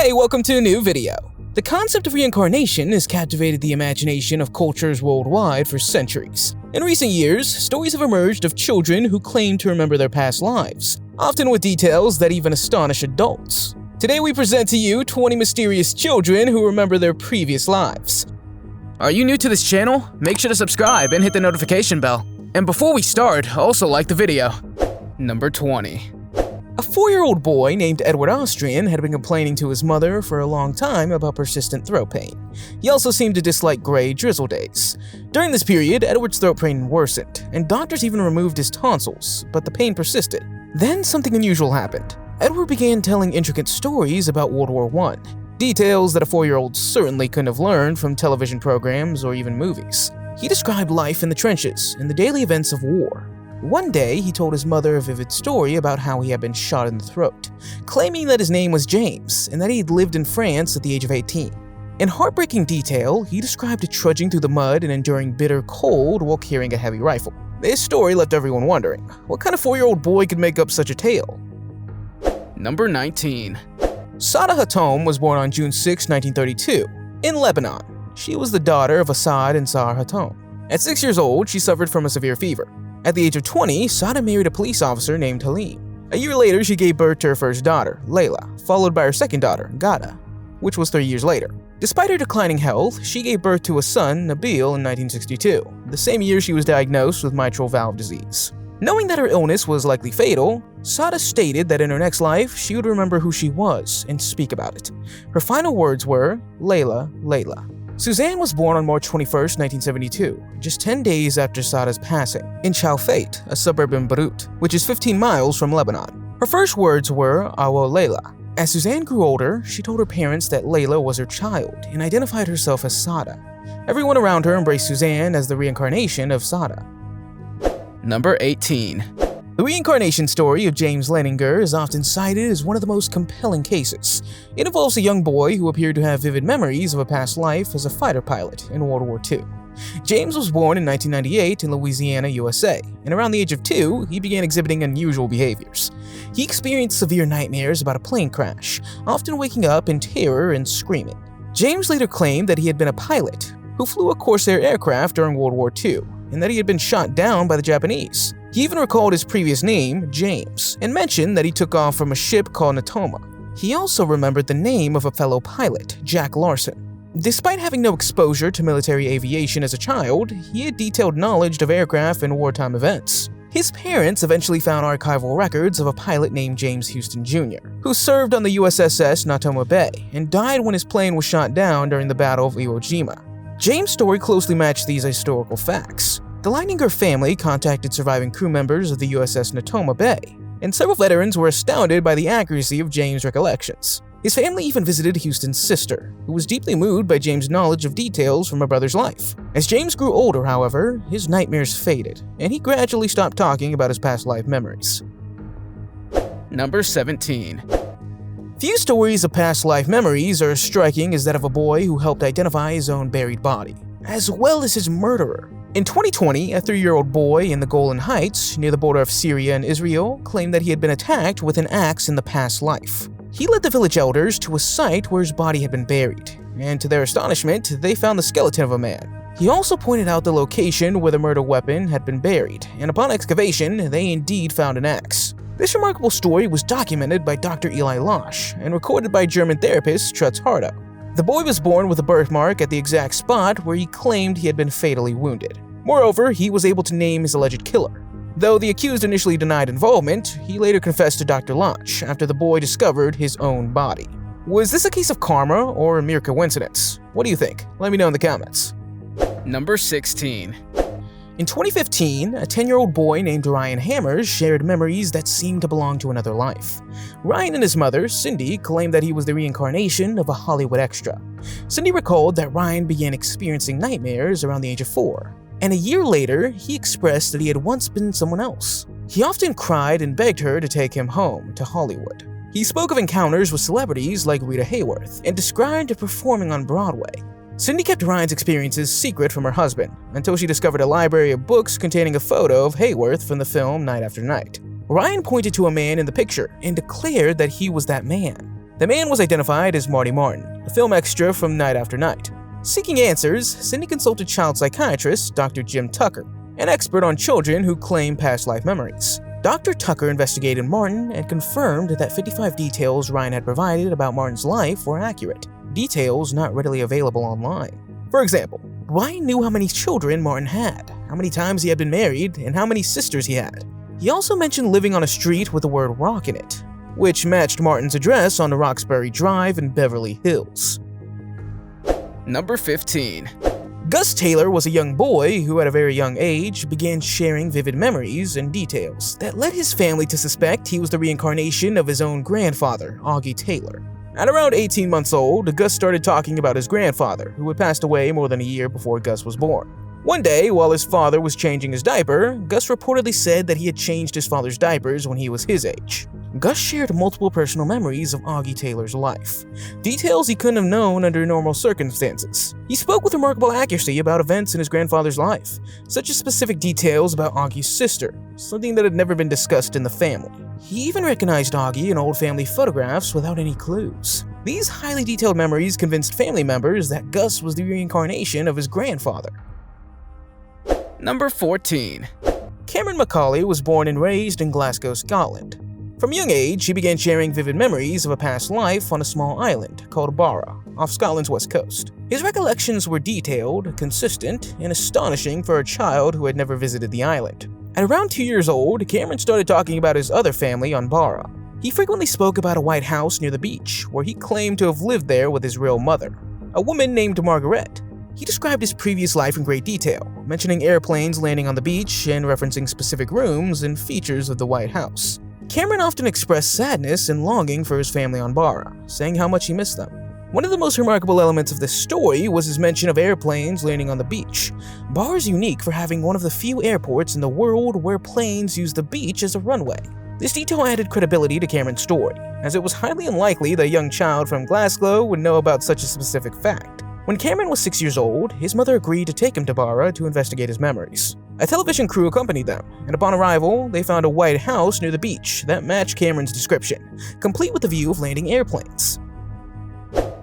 Hey, welcome to a new video. The concept of reincarnation has captivated the imagination of cultures worldwide for centuries. In recent years, stories have emerged of children who claim to remember their past lives, often with details that even astonish adults. Today we present to you 20 mysterious children who remember their previous lives. Are you new to this channel? Make sure to subscribe and hit the notification bell. And before we start, also like the video. Number 20. A 4-year-old boy named Edward Austrian had been complaining to his mother for a long time about persistent throat pain. He also seemed to dislike gray drizzle days. During this period, Edward's throat pain worsened, and doctors even removed his tonsils, but the pain persisted. Then something unusual happened. Edward began telling intricate stories about World War I, details that a 4-year-old certainly couldn't have learned from television programs or even movies. He described life in the trenches and the daily events of war. One day, he told his mother a vivid story about how he had been shot in the throat, claiming that his name was James and that he had lived in France at the age of 18. In heartbreaking detail, he described trudging through the mud and enduring bitter cold while carrying a heavy rifle. This story left everyone wondering, what kind of 4-year-old boy could make up such a tale? Number 19. Sada Hatoum was born on June 6, 1932, in Lebanon. She was the daughter of Assad and Sahar Hatoum. At 6 years old, she suffered from a severe fever. At the age of 20, Sada married a police officer named Halim. A year later, she gave birth to her first daughter, Layla, followed by her second daughter, Gada, which was 3 years later. Despite her declining health, she gave birth to a son, Nabil, in 1962, the same year she was diagnosed with mitral valve disease. Knowing that her illness was likely fatal, Sada stated that in her next life, she would remember who she was and speak about it. Her final words were, Layla, Layla. Suzanne was born on March 21, 1972, just 10 days after Sada's passing, in Chalfate, a suburb in Beirut, which is 15 miles from Lebanon. Her first words were, Awa Layla. As Suzanne grew older, she told her parents that Layla was her child and identified herself as Sada. Everyone around her embraced Suzanne as the reincarnation of Sada. Number 18. The reincarnation story of James Leininger is often cited as one of the most compelling cases. It involves a young boy who appeared to have vivid memories of a past life as a fighter pilot in World War II. James was born in 1998 in Louisiana, USA, and around the age of 2, he began exhibiting unusual behaviors. He experienced severe nightmares about a plane crash, often waking up in terror and screaming. James later claimed that he had been a pilot who flew a Corsair aircraft during World War II, and that he had been shot down by the Japanese. He even recalled his previous name, James, and mentioned that he took off from a ship called Natoma. He also remembered the name of a fellow pilot, Jack Larson. Despite having no exposure to military aviation as a child, he had detailed knowledge of aircraft and wartime events. His parents eventually found archival records of a pilot named James Houston Jr., who served on the USS Natoma Bay and died when his plane was shot down during the Battle of Iwo Jima. James' story closely matched these historical facts. The Leininger family contacted surviving crew members of the USS Natoma Bay, and several veterans were astounded by the accuracy of James' recollections. His family even visited Houston's sister, who was deeply moved by James' knowledge of details from her brother's life. As James grew older, however, his nightmares faded, and he gradually stopped talking about his past life memories. Number 17. Few stories of past life memories are as striking as that of a boy who helped identify his own buried body, as well as his murderer. In 2020, a 3-year-old boy in the Golan Heights, near the border of Syria and Israel, claimed that he had been attacked with an axe in the past life. He led the village elders to a site where his body had been buried, and to their astonishment, they found the skeleton of a man. He also pointed out the location where the murder weapon had been buried, and upon excavation, they indeed found an axe. This remarkable story was documented by Dr. Eli Losch and recorded by German therapist Trutz Hardo. The boy was born with a birthmark at the exact spot where he claimed he had been fatally wounded. Moreover, he was able to name his alleged killer. Though the accused initially denied involvement, he later confessed to Dr. Losch after the boy discovered his own body. Was this a case of karma or a mere coincidence? What do you think? Let me know in the comments. Number 16. In 2015, a 10-year-old boy named Ryan Hammers shared memories that seemed to belong to another life. Ryan and his mother, Cindy, claimed that he was the reincarnation of a Hollywood extra. Cindy recalled that Ryan began experiencing nightmares around the age of 4, and a year later, he expressed that he had once been someone else. He often cried and begged her to take him home to Hollywood. He spoke of encounters with celebrities like Rita Hayworth and described performing on Broadway. Cindy kept Ryan's experiences secret from her husband until she discovered a library of books containing a photo of Hayworth from the film Night After Night. Ryan pointed to a man in the picture and declared that he was that man. The man was identified as Marty Martin, a film extra from Night After Night. Seeking answers, Cindy consulted child psychiatrist Dr. Jim Tucker, an expert on children who claim past life memories. Dr. Tucker investigated Martin and confirmed that 55 details Ryan had provided about Martin's life were accurate, details not readily available online. For example, Ryan knew how many children Martin had, how many times he had been married, and how many sisters he had. He also mentioned living on a street with the word rock in it, which matched Martin's address on the Roxbury Drive in Beverly Hills. Number 15. Gus Taylor was a young boy who at a very young age began sharing vivid memories and details that led his family to suspect he was the reincarnation of his own grandfather, Augie Taylor. At around 18 months old, Gus started talking about his grandfather, who had passed away more than a year before Gus was born. One day, while his father was changing his diaper, Gus reportedly said that he had changed his father's diapers when he was his age. Gus shared multiple personal memories of Augie Taylor's life, details he couldn't have known under normal circumstances. He spoke with remarkable accuracy about events in his grandfather's life, such as specific details about Augie's sister, something that had never been discussed in the family. He even recognized Augie in old family photographs without any clues. These highly detailed memories convinced family members that Gus was the reincarnation of his grandfather. Number 14. Cameron Macaulay was born and raised in Glasgow, Scotland. From a young age, he began sharing vivid memories of a past life on a small island called Barra, off Scotland's west coast. His recollections were detailed, consistent, and astonishing for a child who had never visited the island. At around 2 years old, Cameron started talking about his other family on Barra. He frequently spoke about a white house near the beach, where he claimed to have lived there with his real mother, a woman named Margaret. He described his previous life in great detail, mentioning airplanes landing on the beach and referencing specific rooms and features of the White House. Cameron often expressed sadness and longing for his family on Barra, saying how much he missed them. One of the most remarkable elements of this story was his mention of airplanes landing on the beach. Barra is unique for having one of the few airports in the world where planes use the beach as a runway. This detail added credibility to Cameron's story, as it was highly unlikely that a young child from Glasgow would know about such a specific fact. When Cameron was 6 years old, his mother agreed to take him to Barra to investigate his memories. A television crew accompanied them, and upon arrival, they found a white house near the beach that matched Cameron's description, complete with a view of landing airplanes.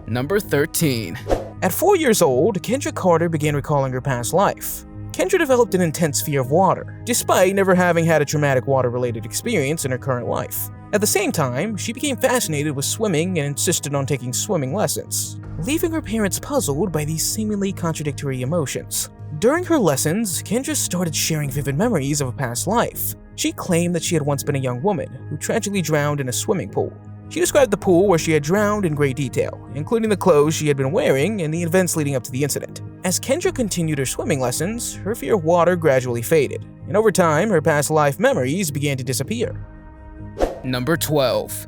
Number 13. At 4 years old, Kendra Carter began recalling her past life. Kendra developed an intense fear of water, despite never having had a traumatic water-related experience in her current life. At the same time, she became fascinated with swimming and insisted on taking swimming lessons, leaving her parents puzzled by these seemingly contradictory emotions. During her lessons, Kendra started sharing vivid memories of a past life. She claimed that she had once been a young woman who tragically drowned in a swimming pool. She described the pool where she had drowned in great detail, including the clothes she had been wearing and the events leading up to the incident. As Kendra continued her swimming lessons, her fear of water gradually faded, and over time, her past life memories began to disappear. Number 12.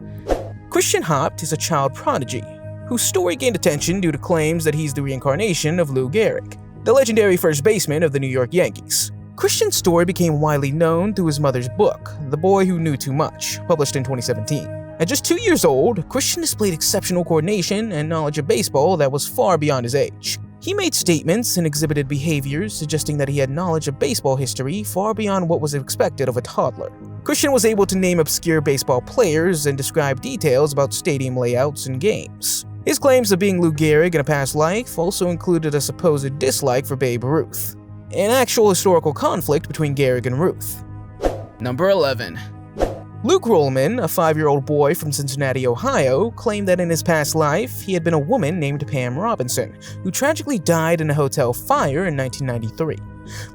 Christian Haupt is a child prodigy, whose story gained attention due to claims that he's the reincarnation of Lou Gehrig, the legendary first baseman of the New York Yankees. Christian's story became widely known through his mother's book, The Boy Who Knew Too Much, published in 2017. At just 2 years old, Christian displayed exceptional coordination and knowledge of baseball that was far beyond his age. He made statements and exhibited behaviors suggesting that he had knowledge of baseball history far beyond what was expected of a toddler. Christian was able to name obscure baseball players and describe details about stadium layouts and games. His claims of being Lou Gehrig in a past life also included a supposed dislike for Babe Ruth, an actual historical conflict between Gehrig and Ruth. Number 11. Luke Rollman, a 5-year-old boy from Cincinnati, Ohio, claimed that in his past life, he had been a woman named Pam Robinson, who tragically died in a hotel fire in 1993.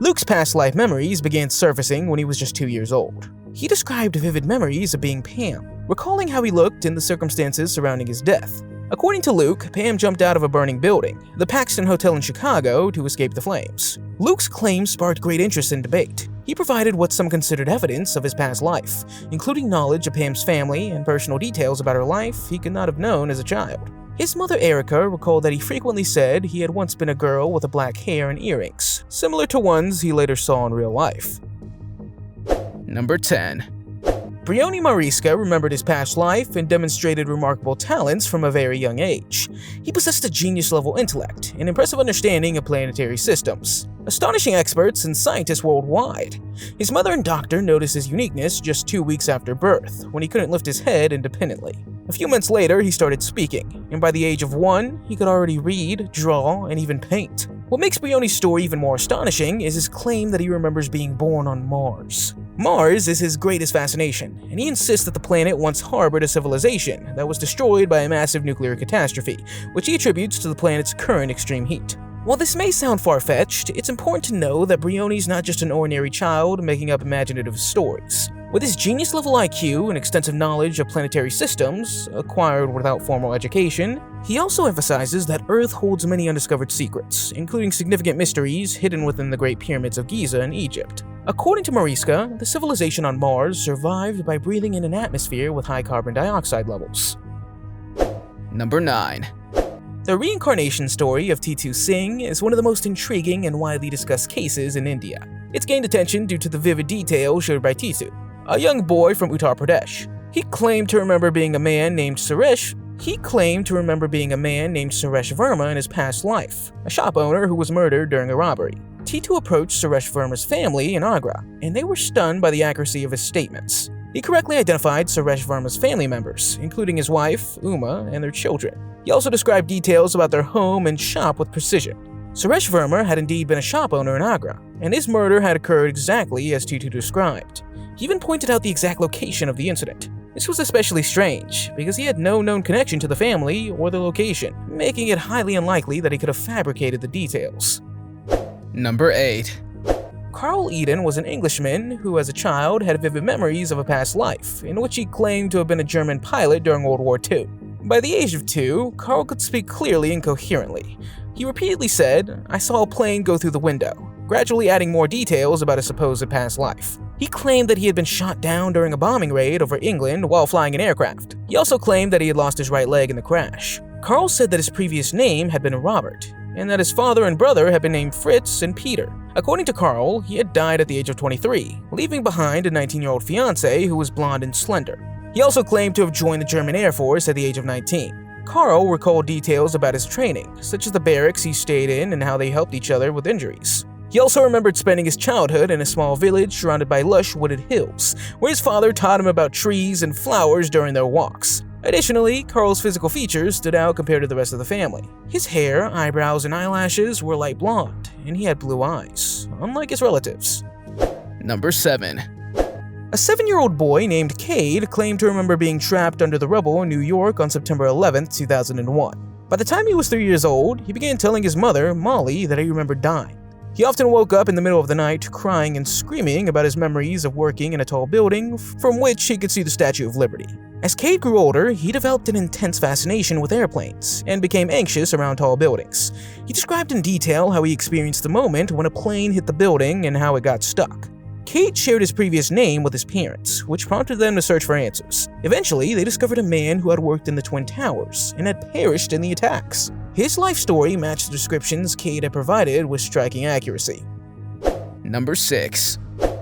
Luke's past life memories began surfacing when he was just 2 years old. He described vivid memories of being Pam, recalling how he looked and the circumstances surrounding his death. According to Luke, Pam jumped out of a burning building, the Paxton Hotel in Chicago, to escape the flames. Luke's claims sparked great interest and debate. He provided what some considered evidence of his past life, including knowledge of Pam's family and personal details about her life he could not have known as a child. His mother, Erica, recalled that he frequently said he had once been a girl with black hair and earrings, similar to ones he later saw in real life. Number 10. Brioni Mariska remembered his past life and demonstrated remarkable talents from a very young age. He possessed a genius-level intellect and impressive understanding of planetary systems, astonishing experts and scientists worldwide. His mother and doctor noticed his uniqueness just 2 weeks after birth, when he couldn't lift his head independently. A few months later, he started speaking, and by the age of 1, he could already read, draw, and even paint. What makes Brioni's story even more astonishing is his claim that he remembers being born on Mars. Mars is his greatest fascination, and he insists that the planet once harbored a civilization that was destroyed by a massive nuclear catastrophe, which he attributes to the planet's current extreme heat. While this may sound far-fetched, it's important to know that Brioni's not just an ordinary child making up imaginative stories. With his genius-level IQ and extensive knowledge of planetary systems, acquired without formal education, he also emphasizes that Earth holds many undiscovered secrets, including significant mysteries hidden within the Great Pyramids of Giza in Egypt. According to Mariska, the civilization on Mars survived by breathing in an atmosphere with high carbon dioxide levels. Number 9. The reincarnation story of T2 Singh is one of the most intriguing and widely discussed cases in India. It's gained attention due to the vivid details shared by T2, a young boy from Uttar Pradesh. He claimed to remember being a man named Suresh Verma in his past life, a shop owner who was murdered during a robbery. T2 approached Suresh Verma's family in Agra, and they were stunned by the accuracy of his statements. He correctly identified Suresh Verma's family members, including his wife, Uma, and their children. He also described details about their home and shop with precision. Suresh Verma had indeed been a shop owner in Agra, and his murder had occurred exactly as T2 described. He even pointed out the exact location of the incident. This was especially strange, because he had no known connection to the family or the location, making it highly unlikely that he could have fabricated the details. Number 8. Carl Eden was an Englishman who, as a child, had vivid memories of a past life, in which he claimed to have been a German pilot during World War II. By the age of 2, Carl could speak clearly and coherently. He repeatedly said, "I saw a plane go through the window," gradually adding more details about his supposed past life. He claimed that he had been shot down during a bombing raid over England while flying an aircraft. He also claimed that he had lost his right leg in the crash. Carl said that his previous name had been Robert, and that his father and brother had been named Fritz and Peter. According to Carl, he had died at the age of 23, leaving behind a 19-year-old fiancée who was blonde and slender. He also claimed to have joined the German Air Force at the age of 19. Carl recalled details about his training, such as the barracks he stayed in and how they helped each other with injuries. He also remembered spending his childhood in a small village surrounded by lush wooded hills, where his father taught him about trees and flowers during their walks. Additionally, Carl's physical features stood out compared to the rest of the family. His hair, eyebrows, and eyelashes were light blonde, and he had blue eyes, unlike his relatives. Number 7. A 7-year-old boy named Cade claimed to remember being trapped under the rubble in New York on September 11, 2001. By the time he was 3 years old, he began telling his mother, Molly, that he remembered dying. He often woke up in the middle of the night crying and screaming about his memories of working in a tall building from which he could see the Statue of Liberty. As Cade grew older, he developed an intense fascination with airplanes and became anxious around tall buildings. He described in detail how he experienced the moment when a plane hit the building and how it got stuck. Cade shared his previous name with his parents, which prompted them to search for answers. Eventually, they discovered a man who had worked in the Twin Towers and had perished in the attacks. His life story matched the descriptions Cade had provided with striking accuracy. Number 6.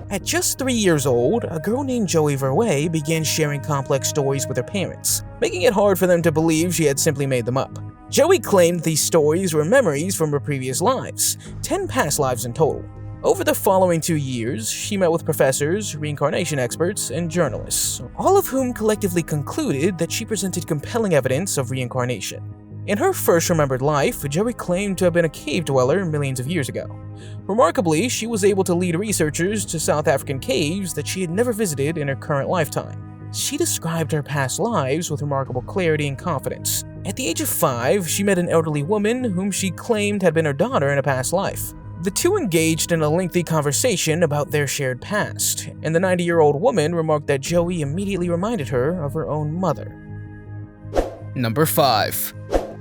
At just 3 years old, a girl named Joey Verwey began sharing complex stories with her parents, making it hard for them to believe she had simply made them up. Joey claimed these stories were memories from her previous lives, 10 past lives in total. Over the following 2 years, she met with professors, reincarnation experts, and journalists, all of whom collectively concluded that she presented compelling evidence of reincarnation. In her first remembered life, Joey claimed to have been a cave dweller millions of years ago. Remarkably, she was able to lead researchers to South African caves that she had never visited in her current lifetime. She described her past lives with remarkable clarity and confidence. At the age of 5, she met an elderly woman whom she claimed had been her daughter in a past life. The two engaged in a lengthy conversation about their shared past, and the 90-year-old woman remarked that Joey immediately reminded her of her own mother. Number 5.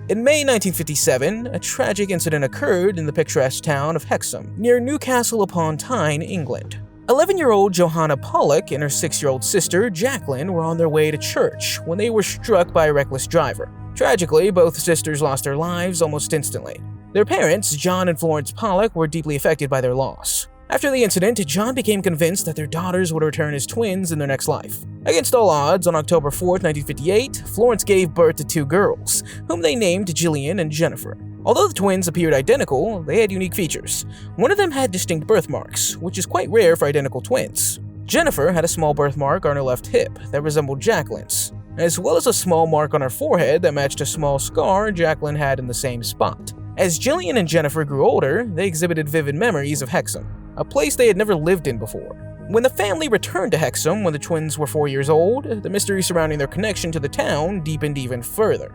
In May 1957, a tragic incident occurred in the picturesque town of Hexham, near Newcastle upon Tyne, England. 11-year-old Johanna Pollock and her 6-year-old sister, Jacqueline, were on their way to church when they were struck by a reckless driver. Tragically, both sisters lost their lives almost instantly. Their parents, John and Florence Pollock, were deeply affected by their loss. After the incident, John became convinced that their daughters would return as twins in their next life. Against all odds, on October 4, 1958, Florence gave birth to 2 girls, whom they named Gillian and Jennifer. Although the twins appeared identical, they had unique features. One of them had distinct birthmarks, which is quite rare for identical twins. Jennifer had a small birthmark on her left hip that resembled Jacqueline's. as well as a small mark on her forehead that matched a small scar Jacqueline had in the same spot. As Jillian and Jennifer grew older, they exhibited vivid memories of Hexham, a place they had never lived in before. When the family returned to Hexham when the twins were 4 years old, the mystery surrounding their connection to the town deepened even further.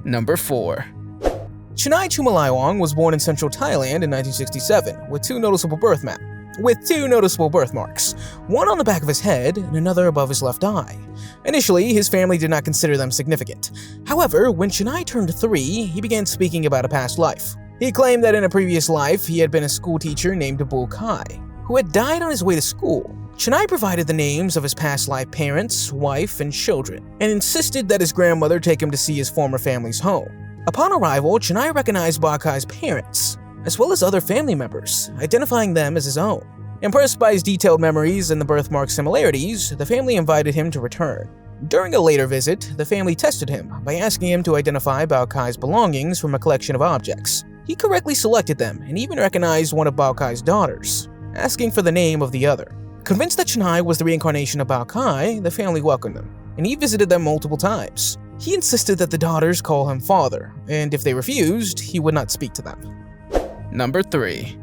Number 4. Chennai Chumalaiwang was born in central Thailand in 1967 with two noticeable birthmarks, one on the back of his head and another above his left eye. Initially, his family did not consider them significant. However, when Chennai turned 3, he began speaking about a past life. He claimed that in a previous life, he had been a schoolteacher named Abul Kai, who had died on his way to school. Chennai provided the names of his past life parents, wife, and children, and insisted that his grandmother take him to see his former family's home. Upon arrival, Chennai recognized Bakai's parents, as well as other family members, identifying them as his own. Impressed by his detailed memories and the birthmark similarities, the family invited him to return. During a later visit, the family tested him by asking him to identify Bakai's belongings from a collection of objects. He correctly selected them and even recognized one of Bakai's daughters, asking for the name of the other. Convinced that Chennai was the reincarnation of Bakai, the family welcomed him, and he visited them multiple times. He insisted that the daughters call him father, and if they refused, he would not speak to them. Number 3.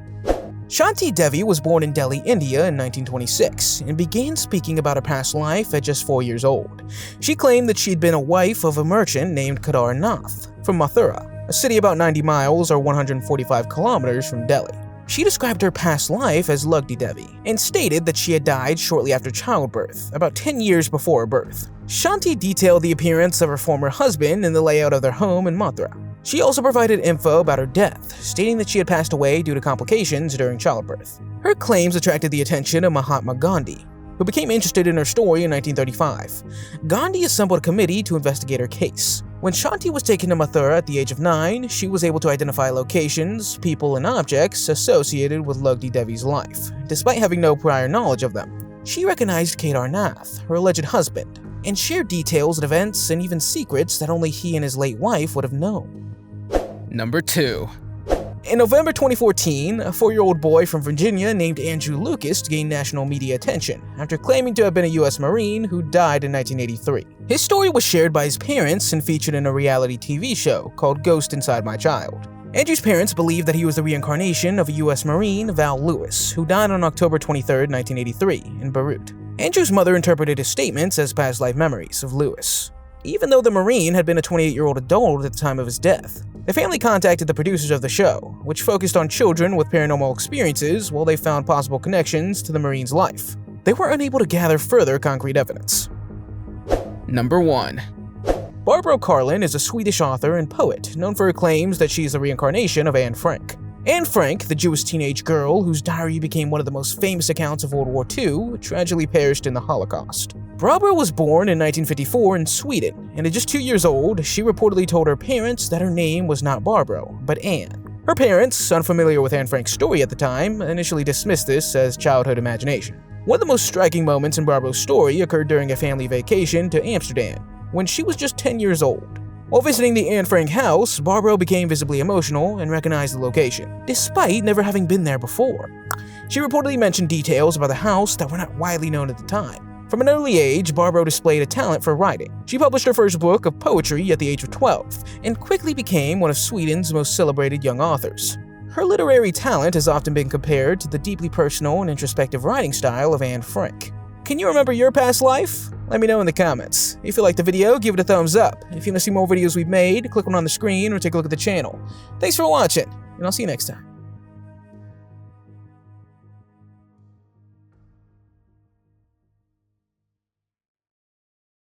Shanti Devi was born in Delhi, India in 1926 and began speaking about her past life at just 4 years old. She claimed that she'd been a wife of a merchant named Kedar Nath from Mathura, a city about 90 miles or 145 kilometers from Delhi. She described her past life as Lugdi Devi and stated that she had died shortly after childbirth, about 10 years before her birth. Shanti detailed the appearance of her former husband and the layout of their home in Mathura. She also provided info about her death, stating that she had passed away due to complications during childbirth. Her claims attracted the attention of Mahatma Gandhi, who became interested in her story in 1935. Gandhi assembled a committee to investigate her case. When Shanti was taken to Mathura at the age of 9, she was able to identify locations, people, and objects associated with Lugdi Devi's life, despite having no prior knowledge of them. She recognized Kedar Nath, her alleged husband, and shared details of events and even secrets that only he and his late wife would have known. Number 2. In November 2014, a 4-year-old boy from Virginia named Andrew Lucas gained national media attention after claiming to have been a U.S. Marine who died in 1983. His story was shared by his parents and featured in a reality TV show called Ghost Inside My Child. Andrew's parents believed that he was the reincarnation of a U.S. Marine, Val Lewis, who died on October 23, 1983, in Beirut. Andrew's mother interpreted his statements as past life memories of Lewis, even though the Marine had been a 28-year-old adult at the time of his death. The family contacted the producers of the show, which focused on children with paranormal experiences while they found possible connections to the Marine's life. They were unable to gather further concrete evidence. Number 1. Barbro Carlin is a Swedish author and poet known for her claims that she is the reincarnation of Anne Frank. Anne Frank, the Jewish teenage girl whose diary became one of the most famous accounts of World War II, tragically perished in the Holocaust. Barbro was born in 1954 in Sweden, and at just 2 years old, she reportedly told her parents that her name was not Barbro, but Anne. Her parents, unfamiliar with Anne Frank's story at the time, initially dismissed this as childhood imagination. One of the most striking moments in Barbro's story occurred during a family vacation to Amsterdam, when she was just 10 years old. While visiting the Anne Frank house, Barbro became visibly emotional and recognized the location, despite never having been there before. She reportedly mentioned details about the house that were not widely known at the time. From an early age, Barbro displayed a talent for writing. She published her first book of poetry at the age of 12, and quickly became one of Sweden's most celebrated young authors. Her literary talent has often been compared to the deeply personal and introspective writing style of Anne Frank. Can you remember your past life? Let me know in the comments. If you liked the video, give it a thumbs up. If you want to see more videos we've made, click one on the screen or take a look at the channel. Thanks for watching, and I'll see you next time.